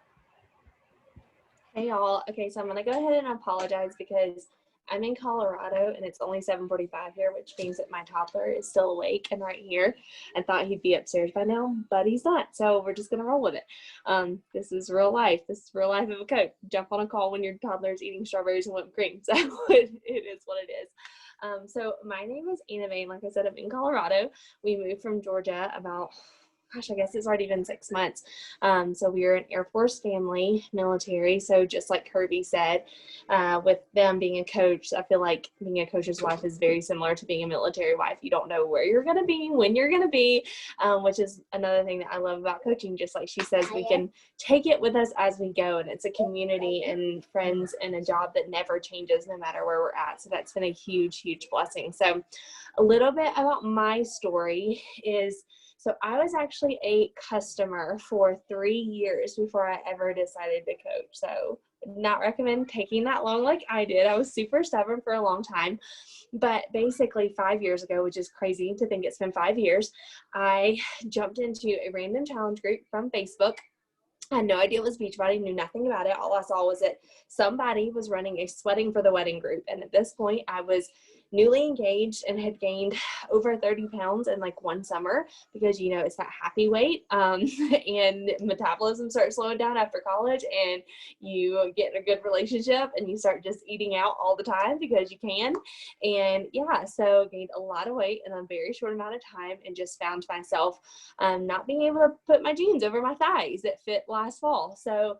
Hey y'all. Okay, so I'm gonna go ahead and apologize, because I'm in Colorado and it's only 7:45 here, which means that my toddler is still awake and right here. I thought he'd be upstairs by now, but he's not. So we're just gonna roll with it. This is real life. This is real life of a coach. Jump on a call when your toddler's eating strawberries and whipped cream. So it is what it is. So my name is Annabelle. Like I said, I'm in Colorado. We moved from Georgia about, I guess it's already been 6 months. So we are an Air Force family, military. So just like Kirby said, with them being a coach, I feel like being a coach's wife is very similar to being a military wife. You don't know where you're going to be, when you're going to be, which is another thing that I love about coaching. Just like she says, we can take it with us as we go. And it's a community and friends and a job that never changes no matter where we're at. So that's been a huge, huge blessing. So a little bit about my story is, so I was actually a customer for 3 years before I ever decided to coach. So not recommend taking that long like I did. I was super stubborn for a long time. But basically 5 years ago, which is crazy to think it's been 5 years, I jumped into a random challenge group from Facebook. I had no idea it was Beachbody, knew nothing about it. All I saw was that somebody was running a Sweating for the Wedding group. And at this point, I was newly engaged and had gained over 30 pounds in like one summer, because, it's that happy weight. And metabolism starts slowing down after college, and you get in a good relationship and you start just eating out all the time because you can. And yeah, so gained a lot of weight in a very short amount of time, and just found myself not being able to put my jeans over my thighs that fit last fall. So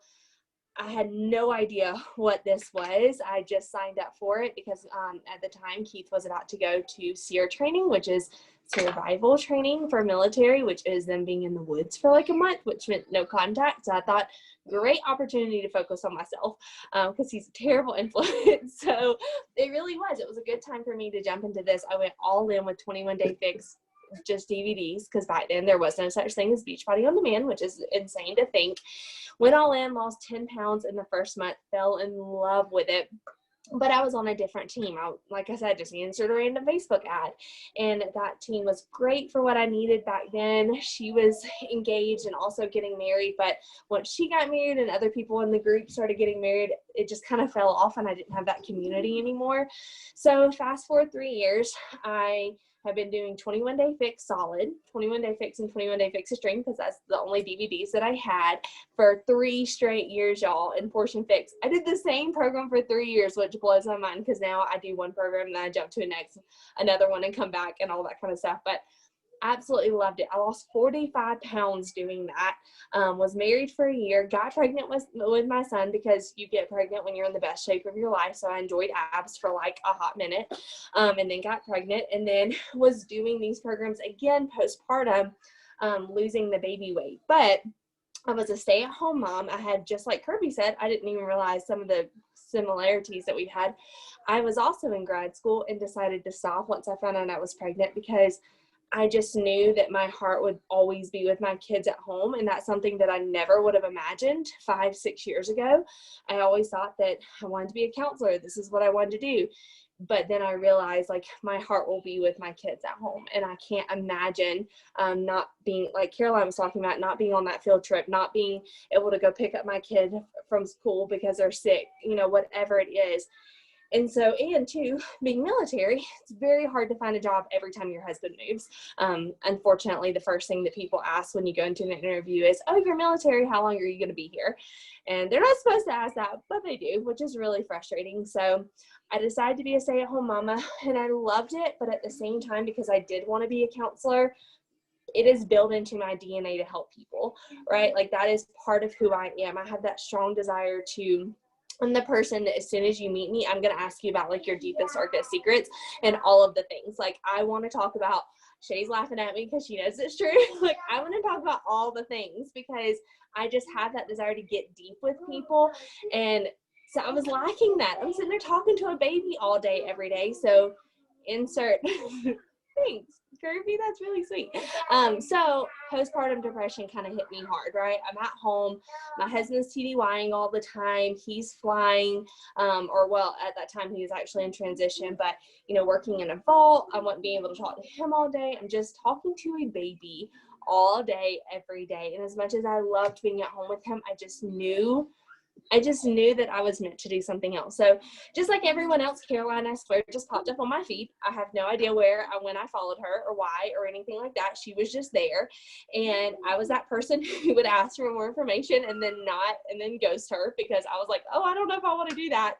I had no idea what this was. I just signed up for it because at the time Keith was about to go to SEER training, which is survival training for military, which is them being in the woods for like a month, which meant no contact. So I thought, great opportunity to focus on myself, because he's a terrible influence. So it really was. It was a good time for me to jump into this. I went all in with 21 Day Fix, just DVDs, because back then there was no such thing as Beachbody on Demand, which is insane to think. Went all in, lost 10 pounds in the first month, fell in love with it. but I was on a different team. Like I said, just answered a random Facebook ad, and that team was great for what I needed back then. She was engaged and also getting married, but once she got married and other people in the group started getting married, it just kind of fell off, and I didn't have that community anymore. So fast forward 3 years, I have been doing 21 Day Fix Solid, 21 Day Fix, and 21 Day Fix Extreme, because that's the only DVDs that I had for 3 straight years, y'all, in Portion Fix. I did the same program for 3 years, which blows my mind, because now I do one program and then I jump to another one and come back and all that kind of stuff. But absolutely loved it. I lost 45 pounds doing that. Was married for a year, got pregnant with my son, because you get pregnant when you're in the best shape of your life. So I enjoyed abs for like a hot minute, and then got pregnant, and then was doing these programs again postpartum, losing the baby weight. But I was a stay-at-home mom. I had, just like Kirby said, I didn't even realize some of the similarities that we had. I was also in grad school and decided to stop once I found out I was pregnant, because I just knew that my heart would always be with my kids at home. And that's something that I never would have imagined 5-6 years ago. I always thought that I wanted to be a counselor. This is what I wanted to do. But then I realized, like, my heart will be with my kids at home. And I can't imagine not being, like Caroline was talking about, not being on that field trip, not being able to go pick up my kid from school because they're sick, whatever it is. And so, and two, being military, it's very hard to find a job every time your husband moves. Unfortunately, the first thing that people ask when you go into an interview is, oh, you're military, how long are you going to be here? And they're not supposed to ask that, but they do, which is really frustrating. So I decided to be a stay-at-home mama, and I loved it. But at the same time, because I did want to be a counselor, it is built into my DNA to help people, right? Like, that is part of who I am. I have that strong desire to, I'm the person that as soon as you meet me, I'm going to ask you about, like, your deepest, darkest secrets and all of the things. Like, I want to talk about, Shay's laughing at me because she knows it's true. Like, I want to talk about all the things, because I just have that desire to get deep with people. And so I was lacking that. I'm sitting there talking to a baby all day, every day. So insert, thanks, Kirby, that's really sweet. So postpartum depression kind of hit me hard, right? I'm at home. My husband's TDYing all the time. He's flying, at that time he was actually in transition, but, working in a vault. I wasn't being able to talk to him all day. I'm just talking to a baby all day, every day. And as much as I loved being at home with him, I just knew that I was meant to do something else. So just like everyone else, Caroline, I swear, just popped up on my feed. I have no idea when I followed her or why or anything like that. She was just there. And I was that person who would ask for more information and then ghost her, because I was like, oh, I don't know if I want to do that.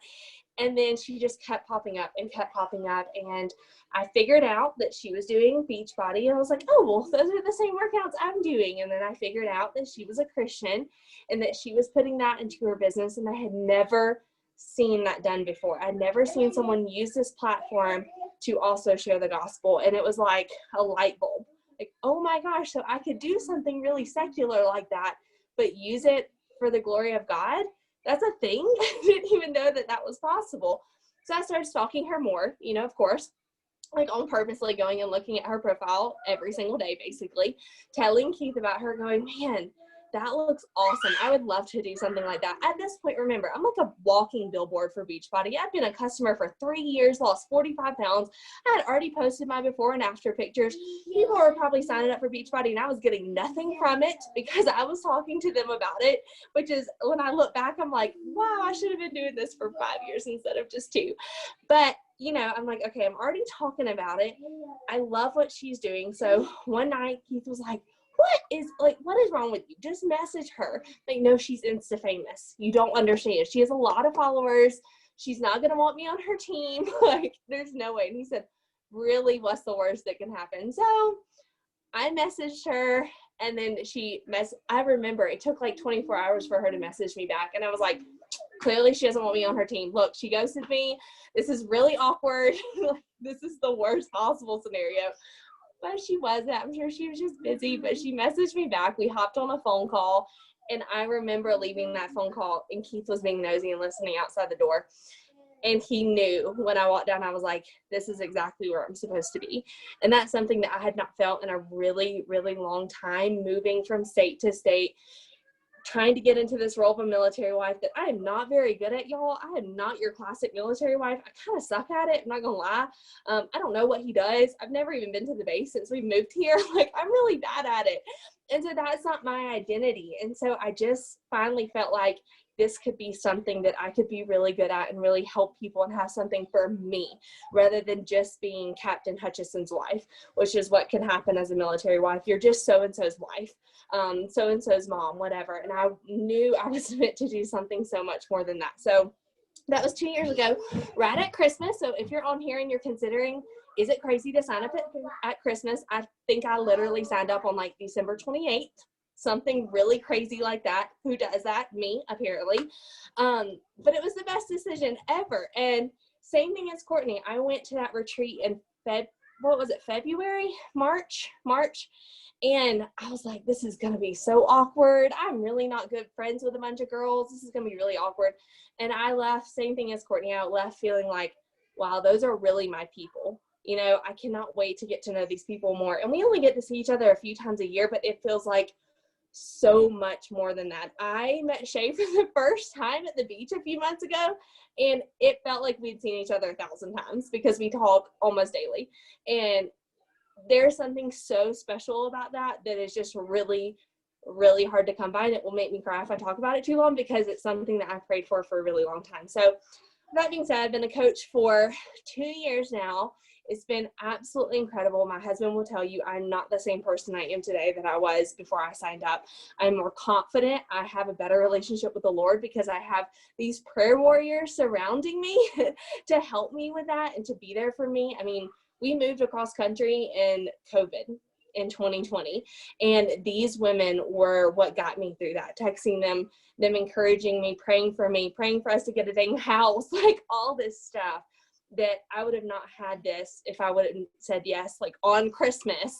And then she just kept popping up. And I figured out that she was doing Beachbody. And I was like, oh, well, those are the same workouts I'm doing. And then I figured out that she was a Christian and that she was putting that into her business. And I had never seen that done before. I'd never seen someone use this platform to also share the gospel. And it was like a light bulb. Like, oh my gosh, so I could do something really secular like that, but use it for the glory of God. That's a thing. I didn't even know that was possible. So I started stalking her more, of course, like on purposely going and looking at her profile every single day, basically telling Keith about her, going, man, that looks awesome. I would love to do something like that. At this point, remember, I'm like a walking billboard for Beachbody. I've been a customer for 3 years, lost 45 pounds. I had already posted my before and after pictures. People were probably signing up for Beachbody, and I was getting nothing from it because I was talking to them about it, which is, when I look back, I'm like, wow, I should have been doing this for 5 years instead of just 2. But I'm like, okay, I'm already talking about it. I love what she's doing. So one night, Keith was like, what is wrong with you? Just message her. Like, no, she's Insta famous. You don't understand. She has a lot of followers. She's not going to want me on her team. Like, there's no way. And he said, really, what's the worst that can happen? So I messaged her, and then I remember it took like 24 hours for her to message me back. And I was like, clearly she doesn't want me on her team. Look, she ghosted me. This is really awkward. This is the worst possible scenario. But she wasn't. I'm sure she was just busy, but she messaged me back. We hopped on a phone call, and I remember leaving that phone call, and Keith was being nosy and listening outside the door. And he knew when I walked down, I was like, this is exactly where I'm supposed to be. And that's something that I had not felt in a really, really long time, moving from state to state, trying to get into this role of a military wife that I am not very good at, y'all. I am not your classic military wife. I kind of suck at it. I'm not gonna lie. I don't know what he does. I've never even been to the base since we moved here. Like, I'm really bad at it. And so that's not my identity. And so I just finally felt like this could be something that I could be really good at and really help people and have something for me, rather than just being Captain Hutchison's wife, which is what can happen as a military wife. You're just so-and-so's wife, so-and-so's mom, whatever. And I knew I was meant to do something so much more than that. So that was 2 years ago, right at Christmas. So if you're on here and you're considering, is it crazy to sign up at Christmas? I think I literally signed up on like December 28th. Something really crazy like that. Who does that? Me, apparently. But it was the best decision ever. And same thing as Courtney. I went to that retreat in February, March. And I was like, this is going to be so awkward. I'm really not good friends with a bunch of girls. This is going to be really awkward. And I left, same thing as Courtney. I left feeling like, wow, those are really my people. You know, I cannot wait to get to know these people more. And we only get to see each other a few times a year, but it feels like so much more than that. I met Shay for the first time at the beach a few months ago, and it felt like we'd seen each other 1,000 times because we talk almost daily. And there's something so special about that is just really, really hard to come by. And it will make me cry if I talk about it too long, because it's something that I've prayed for a really long time. So that being said, I've been a coach for 2 years now. It's been absolutely incredible. My husband will tell you I'm not the same person I am today that I was before I signed up. I'm more confident. I have a better relationship with the Lord because I have these prayer warriors surrounding me to help me with that and to be there for me. I mean, we moved across country in COVID in 2020, and these women were what got me through that. Texting them encouraging me, praying for us to get a dang house, like all this stuff. That I would have not had this if I would have said yes, like on Christmas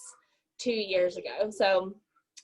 2 years ago. So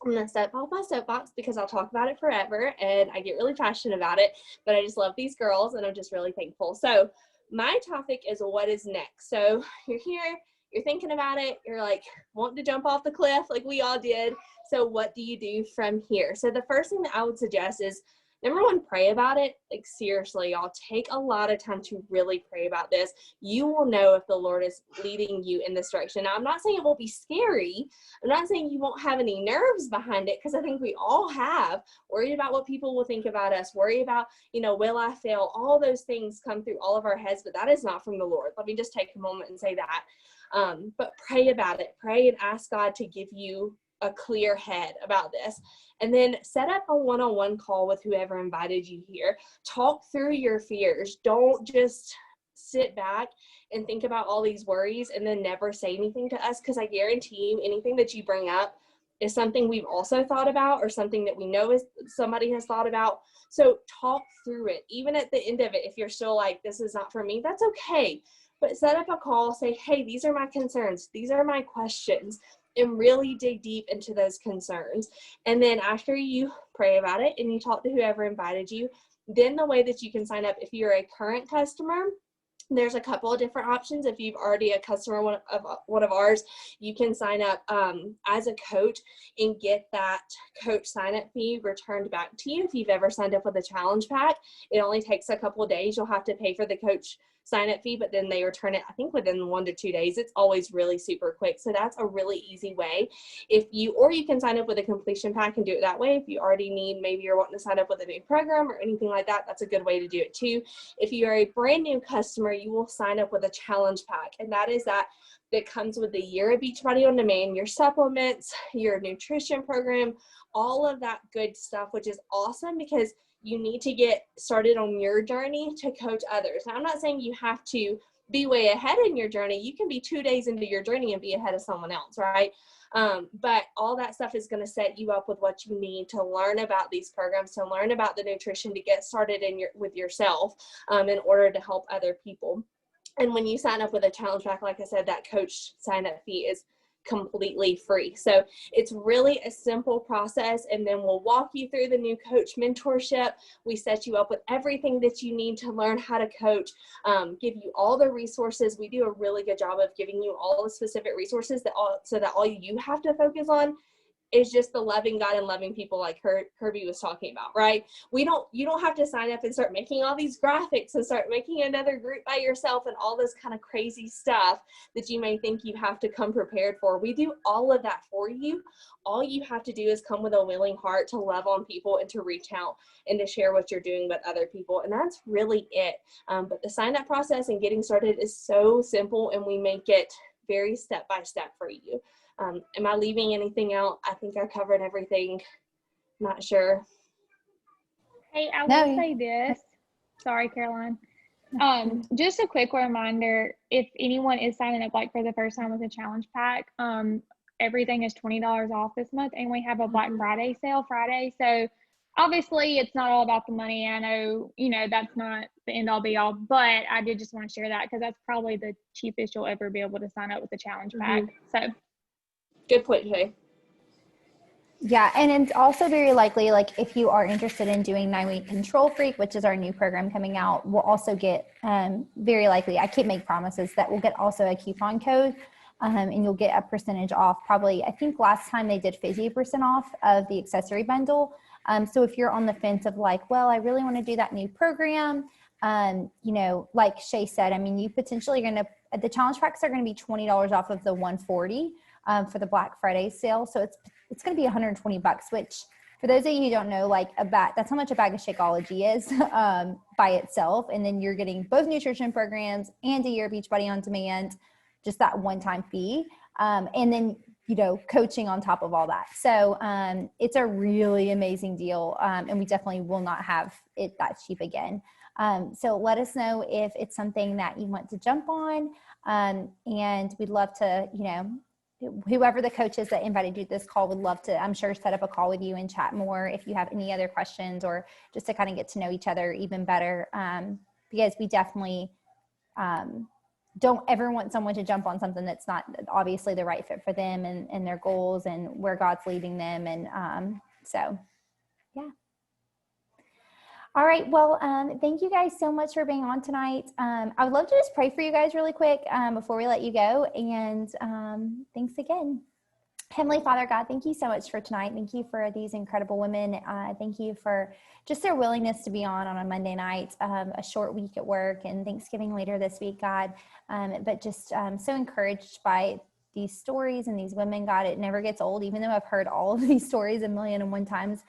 I'm going to step off my soapbox because I'll talk about it forever and I get really passionate about it, but I just love these girls and I'm just really thankful. So my topic is what is next. So you're here, you're thinking about it, you're like wanting to jump off the cliff like we all did. So what do you do from here? So the first thing that I would suggest is, number one, pray about it. Like, seriously, y'all, take a lot of time to really pray about this. You will know if the Lord is leading you in this direction. Now, I'm not saying it won't be scary. I'm not saying you won't have any nerves behind it, because I think we all have. Worried about what people will think about us. Worry about, will I fail? All those things come through all of our heads, but that is not from the Lord. Let me just take a moment and say that. But pray about it. Pray and ask God to give you a clear head about this. And then set up a one-on-one call with whoever invited you here. Talk through your fears. Don't just sit back and think about all these worries and then never say anything to us, because I guarantee you anything that you bring up is something we've also thought about or something that we know is somebody has thought about. So talk through it. Even at the end of it, if you're still like, this is not for me, that's okay. But set up a call, say, hey, these are my concerns. These are my questions. And really dig deep into those concerns. And then after you pray about it and you talk to whoever invited you, then the way that you can sign up, if you're a current customer, there's a couple of different options. If you've already a customer one of ours, you can sign up as a coach and get that coach sign up fee returned back to you. If you've ever signed up with a challenge pack, it only takes a couple of days. You'll have to pay for the coach sign up fee, but then they return it, I think, within 1 to 2 days. It's always really super quick. So that's a really easy way. Or you can sign up with a completion pack and do it that way. If you already need, maybe you're wanting to sign up with a new program or anything like that, that's a good way to do it too. If you are a brand new customer, you will sign up with a challenge pack. And that comes with a year of Beachbody On Demand, your supplements, your nutrition program, all of that good stuff, which is awesome because you need to get started on your journey to coach others. Now, I'm not saying you have to be way ahead in your journey. You can be 2 days into your journey and be ahead of someone else, right? But all that stuff is going to set you up with what you need to learn about these programs, to learn about the nutrition, to get started with yourself in order to help other people. And when you sign up with a challenge pack, like I said, that coach sign up fee is completely free. So it's really a simple process, and then we'll walk you through the new coach mentorship. We set you up with everything that you need to learn how to coach, give you all the resources. We do a really good job of giving you all the specific resources so that all you have to focus on is just the loving God and loving people like Kirby was talking about, right? You don't have to sign up and start making all these graphics and start making another group by yourself and all this kind of crazy stuff that you may think you have to come prepared for. We do all of that for you. All you have to do is come with a willing heart to love on people and to reach out and to share what you're doing with other people. And that's really it. But the sign up process and getting started is so simple, and we make it very step by step for you. Am I leaving anything out? I think I covered everything. Not sure. Hey, I No. will say this. Sorry, Caroline. Just a quick reminder, if anyone is signing up like for the first time with a challenge pack, everything is $20 off this month, and we have a Black Friday sale Friday. So obviously it's not all about the money. I know, that's not the end all be all, but I did just want to share that because that's probably the cheapest you'll ever be able to sign up with a challenge pack. So Good point, Shay. Yeah, and it's also very likely, like if you are interested in doing 9-week Control Freak, which is our new program coming out, we'll also get very likely, I can't make promises, that we'll get also a coupon code, and you'll get a percentage off. Probably, I think last time they did 50% off of the accessory bundle. So if you're on the fence of like, well, I really want to do that new program, like Shay said, I mean, you potentially the challenge packs are going to be $20 off of the $140 for the Black Friday sale. So it's going to be $120, which for those of you who don't know, like that's how much a bag of Shakeology is by itself. And then you're getting both nutrition programs and a year of Beachbody On Demand, just that one-time fee. And then, coaching on top of all that. So it's a really amazing deal. And we definitely will not have it that cheap again. So let us know if it's something that you want to jump on. And we'd love to, whoever the coach is that invited you to this call would love to, I'm sure, set up a call with you and chat more if you have any other questions, or just to kind of get to know each other even better. Because we definitely don't ever want someone to jump on something that's not obviously the right fit for them and their goals and where God's leading them. And so, yeah. All right. Well, thank you guys so much for being on tonight. I would love to just pray for you guys really quick before we let you go. And thanks again. Heavenly Father, God, thank you so much for tonight. Thank you for these incredible women. Thank you for just their willingness to be on a Monday night, a short week at work, and Thanksgiving later this week, God. But just so encouraged by these stories and these women, God. It never gets old, even though I've heard all of these stories 1,000,001 times.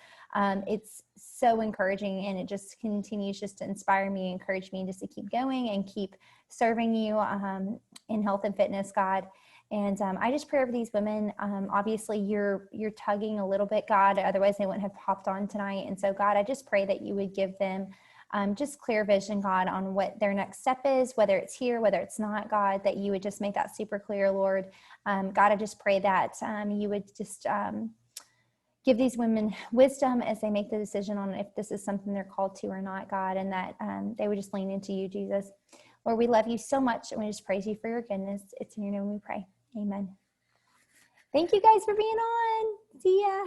It's so encouraging, and it just continues just to inspire me, encourage me just to keep going and keep serving you in health and fitness, God. And I just pray over these women. Obviously, you're tugging a little bit, God. Otherwise, they wouldn't have popped on tonight. And so, God, I just pray that you would give them just clear vision, God, on what their next step is, whether it's here, whether it's not, God, that you would just make that super clear, Lord. God, I just pray that you would just give these women wisdom as they make the decision on if this is something they're called to or not, God, and that they would just lean into you, Jesus. Lord, we love you so much, and we just praise you for your goodness. It's in your name we pray. Amen. Thank you guys for being on. See ya.